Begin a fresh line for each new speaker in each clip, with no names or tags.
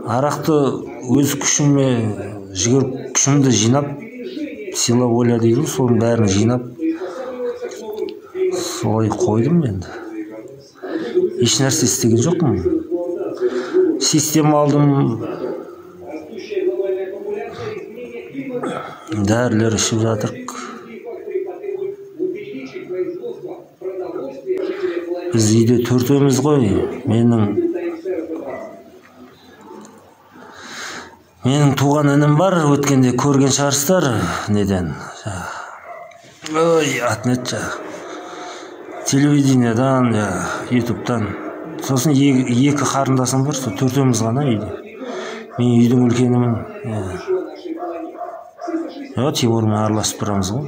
Арақты өз күшіме жігер күшімді жинап, сила воля дейді, соның бәрін жинап солай қойдым енді. Еш нәрсе істеген жоқпын. Система алдым, дәрілер ішіп жатырық. Біз үйде төртеуміз ғой. Менің туған інім бар, өткенде көрген шығарсыздар. Неден? Атнет телевидениедан, ютубтан. Сосын екі қарындасым бар, төртеуміз ғана үйде. Мен үйдің үлкенімін. Тимурмен араласып тұрамыз ғой.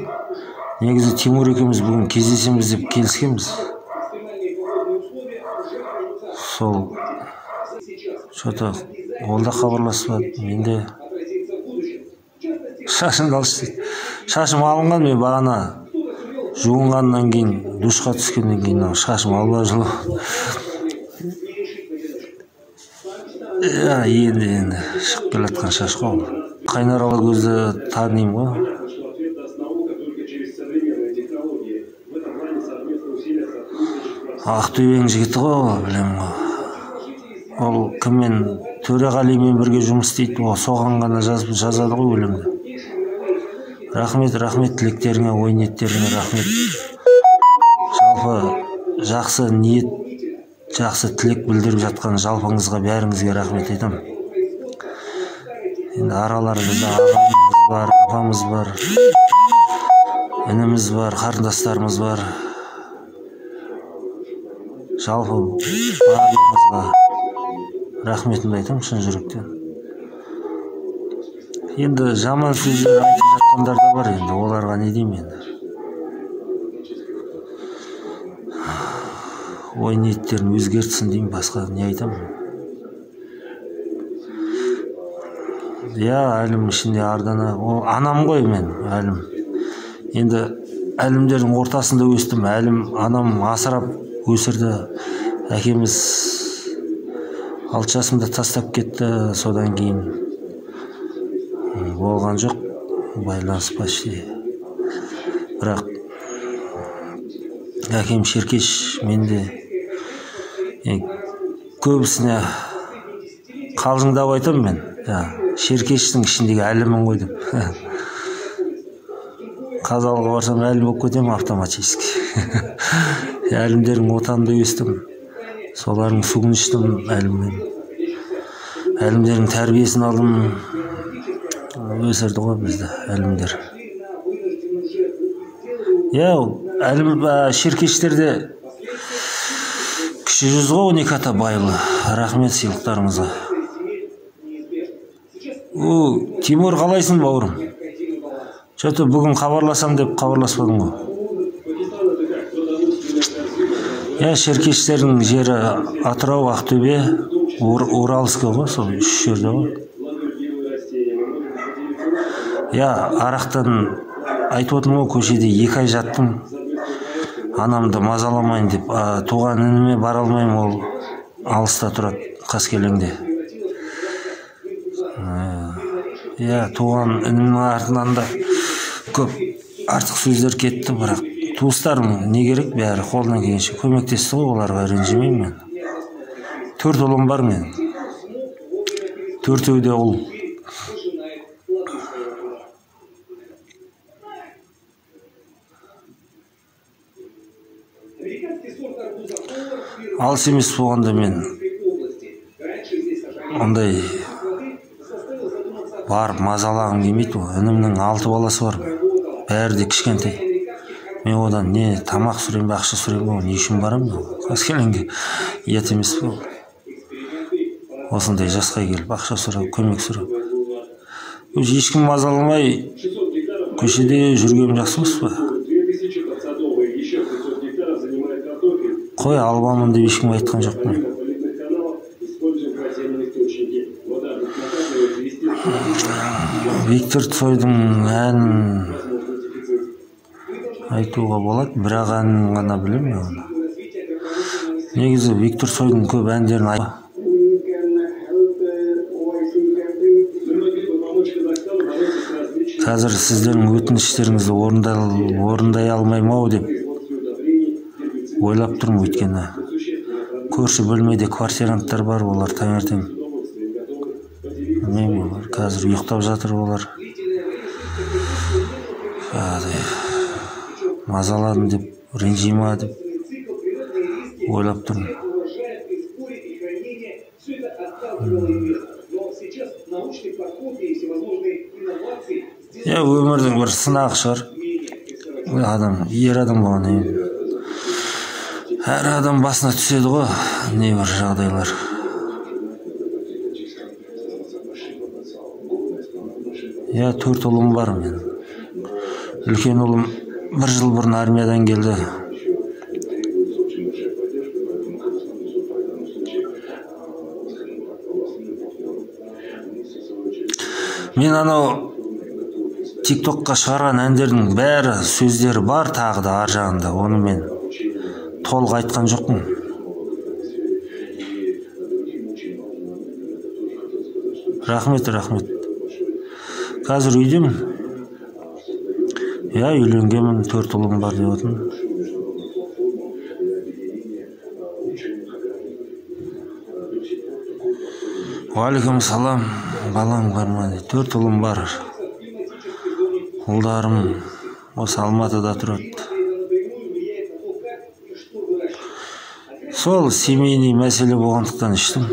Негізі Тимур екеуміз бүгін кездесеміз деп келіскенбіз. Сол что-то ол да хабарласып, менде шашымды алшы дейді. Шашым алынған, мен бағана жуынғаннан кейін, душқа түскеннен кейін шашым алба жылы. Енді шығып келатқан шаш қой. Қайнаралы көзді танимын ғой. Ақтөбенің жігіті ғой, білемін ғой. Ол кіммен, Төреғалимен бірге жұмыс істейді, соған ғана жазады ғой өлеңді. Рахмет, тілектеріңе, ой ниеттеріңе рахмет. Жалпы жақсы ниет, жақсы тілек білдіріп жатқан жалпыңызға, бәріңізге рахмет айтам. Енді араларымызда ағамыз бар, апамыз бар, ініміз бар, қарындастарымыз бар. Жалпы барлығымызға рахметімді айтам шын жүректен. Енді жаман сөздер айтып жатқандар да бар, енді оларға не деймін енді. Ой ниеттерін өзгертсін деймін, басқа не айтам. Әлім ішінде Ардана, ол анам ғой мен, әлім. Енді әлімдердің ортасында өстім, әлім анам асырап өсірді. Әкеміз 6 жасымда тастап кетті, содан кейін болған жоқ, байланыс почти. Бірақ әкем шеркеш, менде көбісіне қалжыңдап айтам мен. Шеркештің ішіндегі әлімін ғой деп. Қазалыға барсам әлім болып кетем автоматически. Әлімдердің отанында өстім. Солардың суын іштім әліммен. Әлімдердің тәрбиесін алдым. Өсірді ғой бізді әлімдер. Әлім шеркештерде кіші жүз ғой, 12 ата байлы. Рахмет сыйлықтарыңызға. Тимур, қалайсың бауырым? Что-то бүгін хабарласам деп хабарласпадың ғой. Шеркештердің жері Атырау, Ақтөбе, Уралскі ғой, сол 3 жерде ғой. Арақтан айтып отырмын ғой, көшеде 2 ай жаттым. Анамды мазаламайын деп, туған ініме бара алмаймын, ол алыста тұрады, Қаскелеңде. Туған інімнің артынан да көп артық сөздер кетті, бірақ туыстарым не керек, бәрі қолынан келгенше көмектесті ғой, оларға ренжімеймін мен. 4 ұлым бар мен. 4-еуі де ұл. Алыс емес болғанда мен ондай барып мазалағым келмейді. Інімнің 6 баласы бар, бәрі де кішкентай. Мен одан не тамақ сұрайын, ақша сұрайын, не үшін барамын? Қаскелеңге ет емес бұл. Осындай жасқа келіп ақша сұрап, көмек сұрап. Ешкім мазаламай көшеде жүргенім жақсы емес па? Қой, албамын деп ешкім айтқан жоқ мен. Виктор Цойдың әнін айтуға болады, бірақ әнін ғана білемін. Негізі Виктор Цойдың көп әндерін қазір сіздердің өтініштеріңізді орындай алмаймын ау деп ойлап тұрмын. Өйткені көрші бөлмеде квартиранттар бар, олар таңертең қазір ұйықтап жатыр. Олар мазаладым деп, ренжи ма деп ойлап тұрмын. Өмірдің бір сынағы шығар. Ер адам болған. Әр адам басына түседі ғой, не бір жағдайлар. Төрт ұлым бар мен. Үлкен ұлым 1 жыл бұрын армиядан келді. Мен анау TikTokқа шығарған әндердің бәрі сөздері бар, тағы да ар жағында. Оны мен толық айтқан жоқпын. Рахмет. Қазір үйдемін. Үйленгенмін, 4 ұлым бар деп отырмын. Уалейкум салам, балам бар ма дейді. 4 ұлым бар. Ұлдарым осы Алматыда тұрады. Сол семейный мәселе болғандықтан іштім.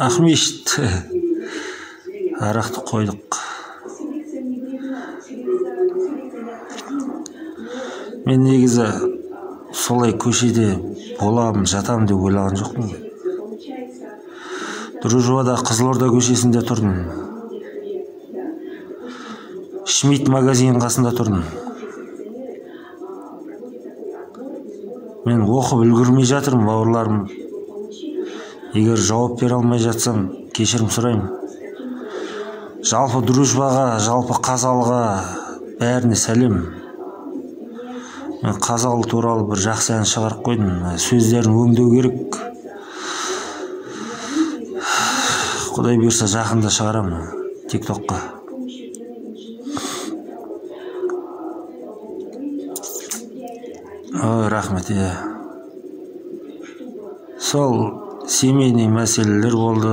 Ақмешіт арақты қойдық. Мен негізі солай көшеде боламын, жатамын деп ойлаған жоқпын. Дружбада Қызылорда көшесінде тұрдым. Шмидт магазин қасында тұрдым. Мен оқып үлгірмей жатырмын, бауырларым. Егер жауап бере алмай жатсам, кешірім сұраймын. Жалпы дружбаға, жалпы Қазалға бәріне сәлем. Мен Қазал туралы бір жақсы ән шығарып қойдым. Сөздерін өңдеу керек. Құдай берсе жақында шығарамын TikTokқа. Рахмет. Сол семейный мәселелер болды.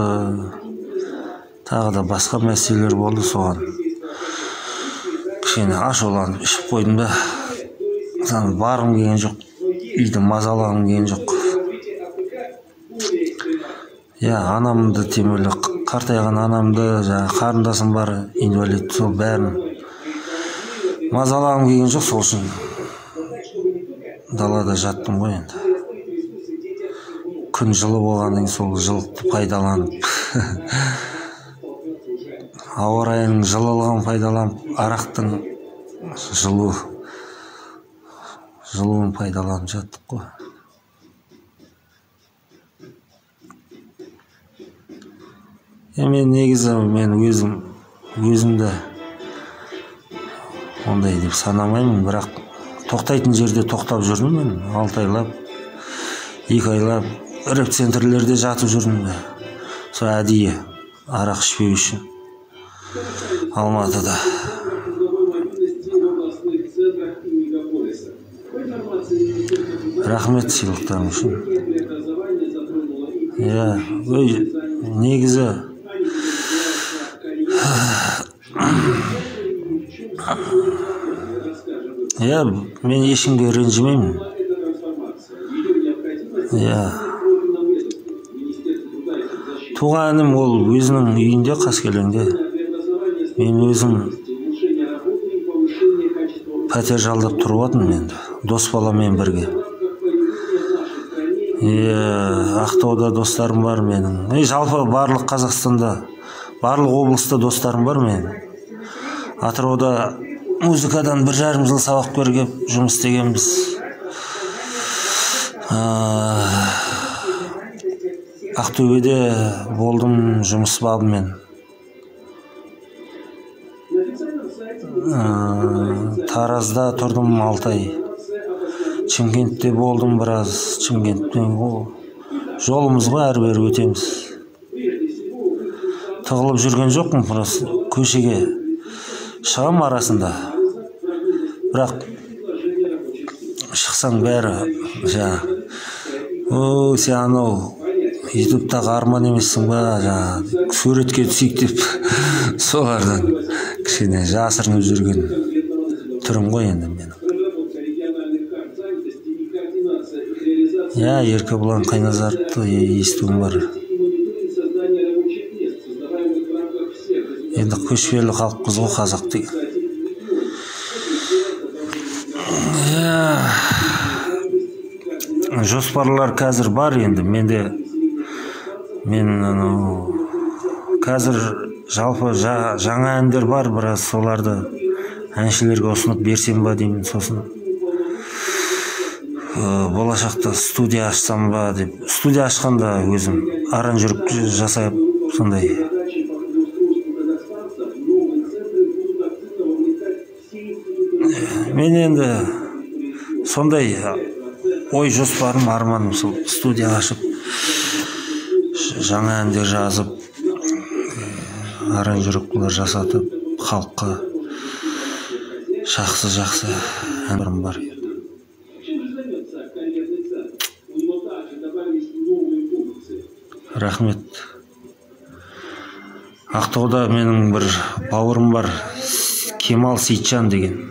Тағы да басқа мәселелер болды. Соған кішкене ашуланып ішіп қойдым да. Барғым келген жоқ. Үйді мазалағым келген жоқ. Анамды темелі, қартайған анамды, қарындасым бар, инвалид, сол бәрін мазалағым келген жоқ. Сол үшін далада жаттым ғой енді. Күн жылы болғаннан сол жылықты пайдаланып, ауа райының жылылығын пайдаланып, арақтың жылуын пайдаланып жаттық қой. Мен негізі өзімді ондай деп санамаймын, бірақ тоқтайтын жерде тоқтап жүрдім мен. 6 айлап, 2 айлап реп-центрлерде жатып жүрдім. Сол әдейі арақ ішпеу үшін Алматыда. Рахмет сыйлықтарың үшін. Негізі мен ешкімге ренжімеймін. Туғаным ол өзінің үйінде, Қаскелеңде. Мен өзім пәтер жалдап тұрып отырмын енді, дос баламен бірге. Ақтауда достарым бар менің. Жалпы барлық Қазақстанда, барлық облыста достарым бар менің. Атырауда музыкадан 1,5 жыл сабақ беріп жұмыс істегенбіз. Ақтөбеде болдым жұмыс бабымен. Таразда тұрдым 6 ай. Шымкентте болдым біраз. Шымкенттен жолымыз ғой, әрбір өтеміз. тығылып жүрген жоқпын, просто көшеге шығам арасында. Бірақ шықсаң бәрі о, сен анау ютубтағы Арман емессің ба, суретке түсейік деп солардан кішкене жасырынып жүрген түрім ғой енді менің. Еркебұлан Қайназаровты естуім бар. Енді көшпелі халықпыз ғой, қазақ деген. Жоспарлар қазір бар енді мен қазір жалпы жаңа әндер бар, біраз соларды әншілерге ұсынып берсем ба деймін. Сосын болашақта студия ашсам ба деп. Студия ашқанда өзім аранжировка жасап сондай. Мен енді сондай ой жоспарым, арманым сол студия ашып, жаңа әндер жазып, аранжировкалар жасатып, халыққа жақсы әндерім бар. Рахмет. Ақтауда менің бір бауырым бар, Кемал Сейтжан деген.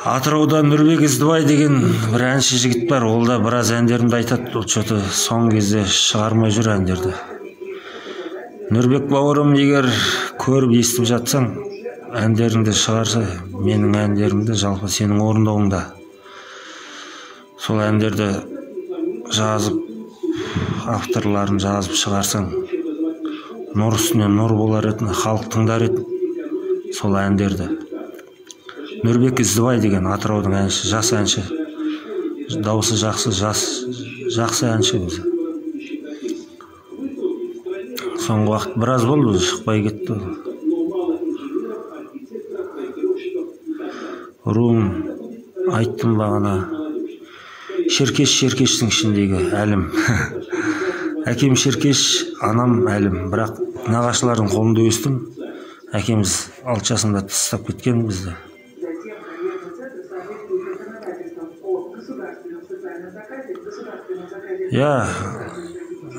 Атырауда Нұрбек Іздібай деген бір әнші жігіт бар, ол да біраз әндерімді айтады, ол что-то соңғы кезде шығармай жүр әндерді. Нұрбек бауырым, егер көріп естіп жатсаң, әндеріңді шығарса, менің әндерімді жалпы сенің орындауыңда. Сол әндерді жазып, авторларын жазып шығарсаң, нұр үстіне нұр болар еді, халық тыңдар еді сол әндерді. Нұрбек Іздібай деген Атыраудың әнші, жас әнші, дауысы жақсы әнші өзі. Соңғы уақыт біраз болды, шықпай кетті. Руым айттым бағана, шеркештің ішіндегі әлім. Әкем шеркеш, анам әлім. Бірақ нағашылардың қолында өстім. Әкеміз 6 жасында тастап кеткен бізді.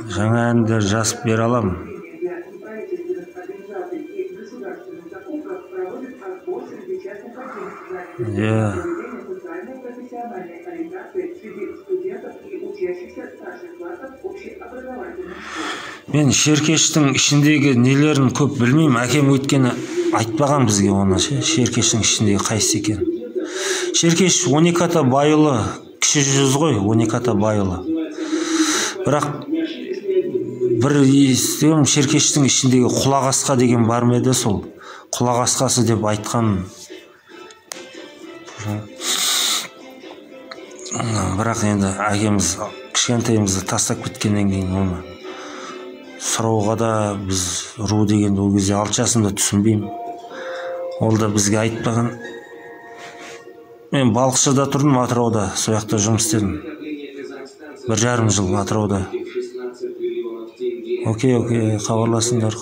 Жаңа әндер жазып бере алам. Мен шеркештің ішіндегі нелерін көп білмеймін. Әкем өткені айтпаған бізге оны, шеркештің ішіндегі қайсы екен. Шеркеш 12 ата байұлы, кіші жүз ғой, 12 ата байұлы. Бірақ бір естігім, шеркештің ішіндегі құлағасқа деген бар ма еді, сол құлағасқасы деп айтқан. Бірақ енді әкеміз кішкентайымызды тастап кеткеннен кейін оны сұрауға да біз ру дегенді ол кезде 6 жасымда түсінбеймін. Ол да бізге айтпаған. Мен Балықшыда тұрдым, Атырауда, сол жақта жұмыс істедім. 1,5 жыл Атырауда. Окей, хабарласыңдар.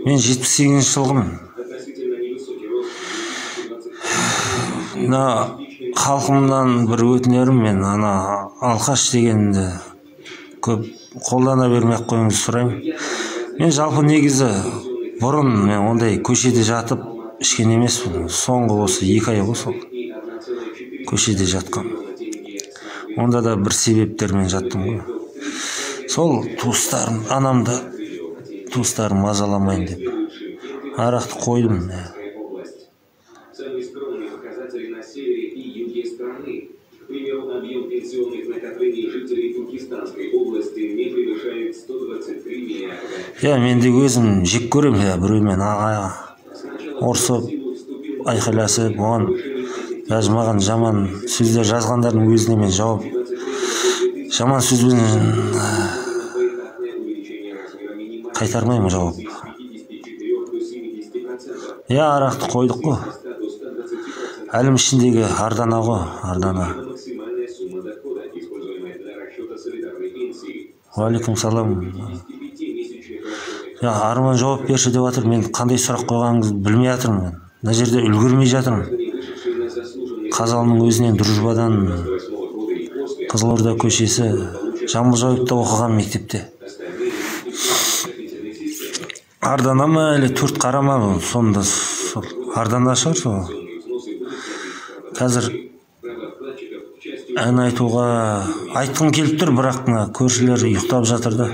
Мен 78 жылғымын. Халқымнан бір өтінерім, мен алқаш дегенді көп қолдана бермей қойыңызды сұраймын. Мен жалпы негізі бұрын мен ондай көшеде жатып ішкен емеспін. Соңғы осы 2 ай ғой сол көшеде жатқан. Онда да бір себептермен жаттым ғой. Сол туыстарым, анамды туыстарым мазаламайын деп арақты қойдым. Мен де өзім жек көрем, біреумен ұрсып, айқайласып, оған даже маған жаман сөздер жазғандардың өзіне мен жауап жаман сөзбен қайтармаймын жауап. Арақты қойдық қой. Әлім ішіндегі Ардана ғой, Ардана. Уалейкум салам. Арман жауап берші деп жатыр. Мен қандай сұрақ қойғаныңызды білмей жатырмын. Мына жерде үлгермей жатырмын. Қазалының өзінен Дружбадан Қызылорда көшесі Жамбылжауытта оқыған мектепте. Ардана ма әлі төрт қарама, сонда Ардана шығар сол. Қазір ән айтуға айтқым келіп тұр, бірақ көршілер ұйықтап жатыр да.